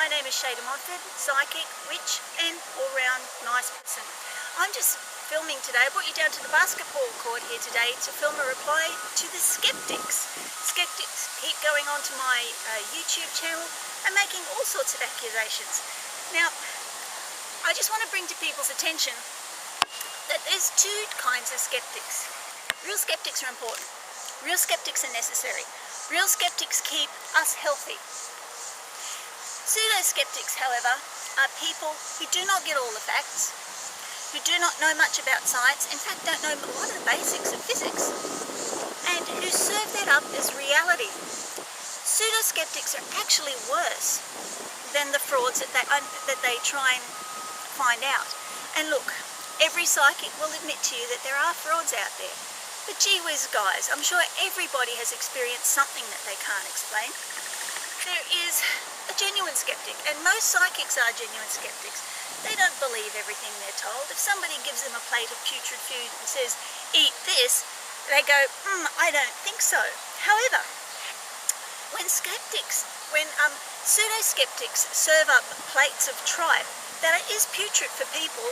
My name is Shada Moffat, psychic, witch and all-round nice person. I'm just filming today. I brought you down to the basketball court here today to film a reply to the Skeptics. Skeptics keep going onto my YouTube channel and making all sorts of accusations. Now, I just want to bring to people's attention that there's two kinds of skeptics. Real skeptics are important. Real skeptics are necessary. Real skeptics keep us healthy. Pseudo-skeptics, however, are people who do not get all the facts, who do not know much about science, in fact don't know a lot of the basics of physics, and who serve that up as reality. Pseudo-skeptics are actually worse than the frauds that they try and find out. And look, every psychic will admit to you that there are frauds out there. But gee whiz guys, I'm sure everybody has experienced something that they can't explain. There is a genuine skeptic, and most psychics are genuine skeptics. They don't believe everything they're told. If somebody gives them a plate of putrid food and says, eat this, they go, I don't think so. However, when pseudo-skeptics serve up plates of tripe that is putrid for people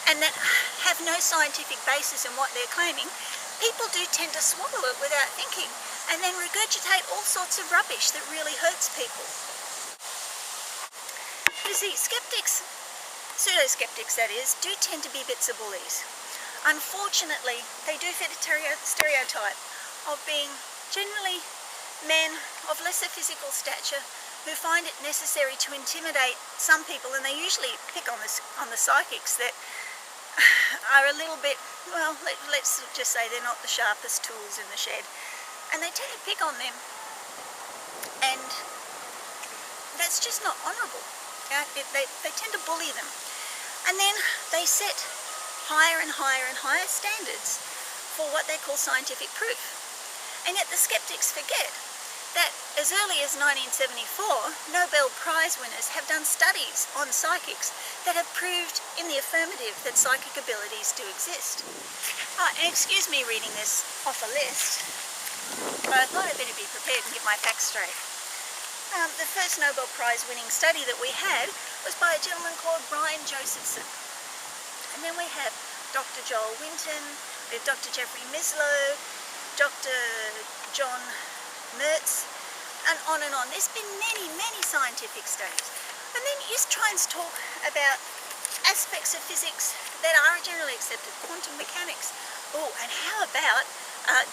and that have no scientific basis in what they're claiming, people do tend to swallow it without thinking and then regurgitate all sorts of rubbish that really hurts people. You see, skeptics, pseudo-skeptics that is, do tend to be bits of bullies. Unfortunately, they do fit a stereotype of being generally men of lesser physical stature who find it necessary to intimidate some people, and they usually pick on the psychics that are a little bit, well, let's just say they're not the sharpest tools in the shed. And they tend to pick on them, and that's just not honourable. They tend to bully them. And then they set higher and higher and higher standards for what they call scientific proof. And yet the skeptics forget that as early as 1974, Nobel Prize winners have done studies on psychics that have proved in the affirmative that psychic abilities do exist. And excuse me reading this off a list, but I thought I'd better be prepared and get my facts straight. The first Nobel Prize winning study that we had was by a gentleman called Brian Josephson. And then we have Dr. Joel Winton, we have Dr. Jeffrey Mislow, Dr. John Mertz, and on and on. There's been many, many scientific studies. And then you just try and talk about aspects of physics that are generally accepted, quantum mechanics. Oh, and how about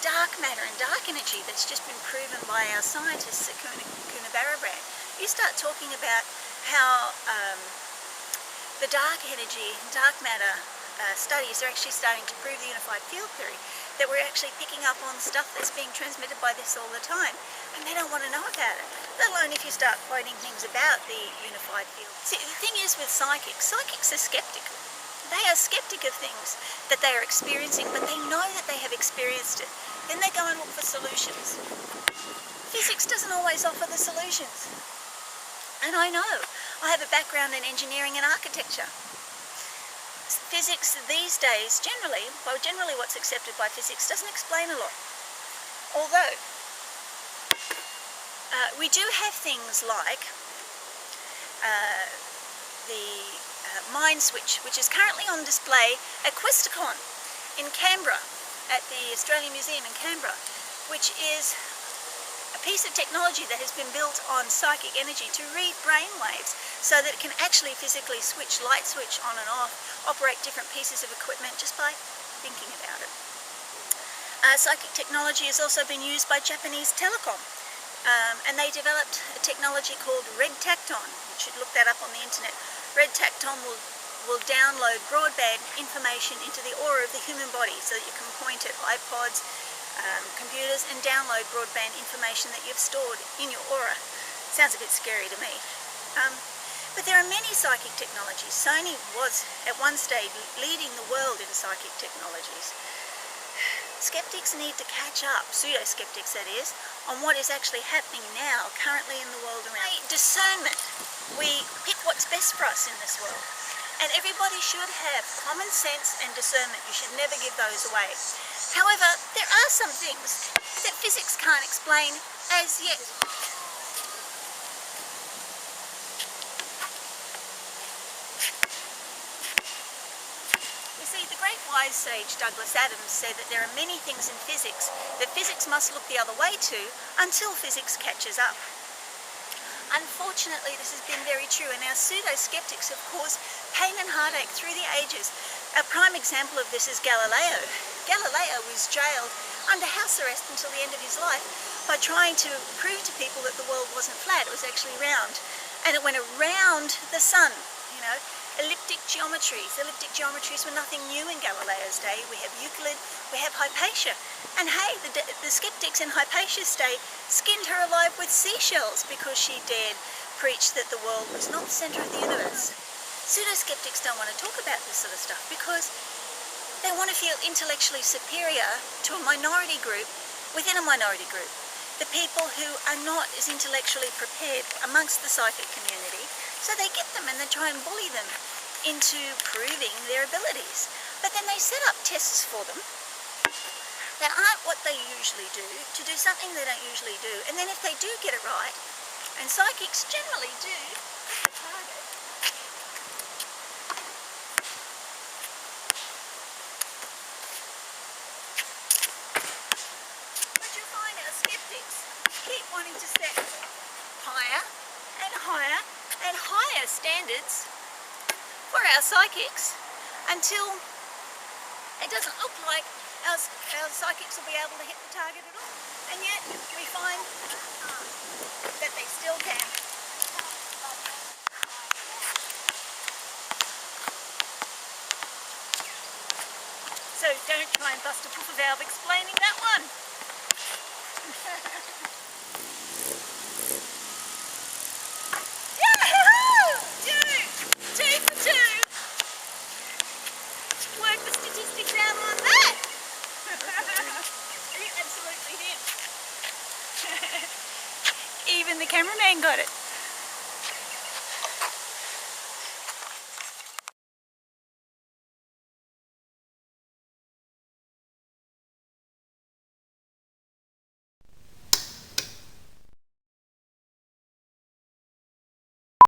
dark matter and dark energy that's just been proven by our scientists at Coonabarabran. You start talking about how the dark energy, dark matter studies are actually starting to prove the unified field theory, that we're actually picking up on stuff that's being transmitted by this all the time, and they don't want to know about it, let alone if you start quoting things about the unified field. See, the thing is with psychics are skeptical. They are skeptic of things that they are experiencing, but they know that they have experienced it. Then they go and look for solutions. Physics doesn't always offer the solutions. And I know. I have a background in engineering and architecture. Physics these days, generally what's accepted by physics doesn't explain a lot. Although, we do have things like the Mind Switch, which is currently on display at Questacon in Canberra, at the Australian Museum in Canberra, which is a piece of technology that has been built on psychic energy to read brainwaves so that it can actually physically light switch on and off, operate different pieces of equipment just by thinking about it. Psychic technology has also been used by Japanese telecom, and they developed a technology called red tacton. You should look that up on the internet. Red tacton will download broadband information into the aura of the human body so that you can point at iPods, computers, and download broadband information that you've stored in your aura. Sounds a bit scary to me. But there are many psychic technologies. Sony was at one stage leading the world in psychic technologies. Skeptics need to catch up, pseudo-skeptics that is, on what is actually happening now, currently in the world around. Discernment. We pick what's best for us in this world. And everybody should have common sense and discernment. You should never give those away. However, there are some things that physics can't explain as yet. wise sage Douglas Adams said that there are many things in physics that physics must look the other way to until physics catches up. Unfortunately, this has been very true, and our pseudo-skeptics have caused pain and heartache through the ages. A prime example of this is Galileo. Galileo was jailed under house arrest until the end of his life by trying to prove to people that the world wasn't flat, it was actually round. And it went around the sun, you know. Elliptic geometries. Elliptic geometries were nothing new in Galileo's day. We have Euclid, we have Hypatia. And hey, the skeptics in Hypatia's day skinned her alive with seashells because she dared preach that the world was not the centre of the universe. Pseudo-skeptics don't want to talk about this sort of stuff because they want to feel intellectually superior to a minority group within a minority group. The people who are not as intellectually prepared amongst the psychic community. So they get them and they try and bully them into proving their abilities. But then they set up tests for them that aren't what they usually do, to do something they don't usually do. And then if they do get it right, and psychics generally do hit the target, but you'll find our skeptics keep wanting to set higher and higher and higher standards for our psychics until it doesn't look like our psychics will be able to hit the target at all. And yet we find that they still can. So don't try and bust a puffer valve explaining that one. Even the cameraman got it.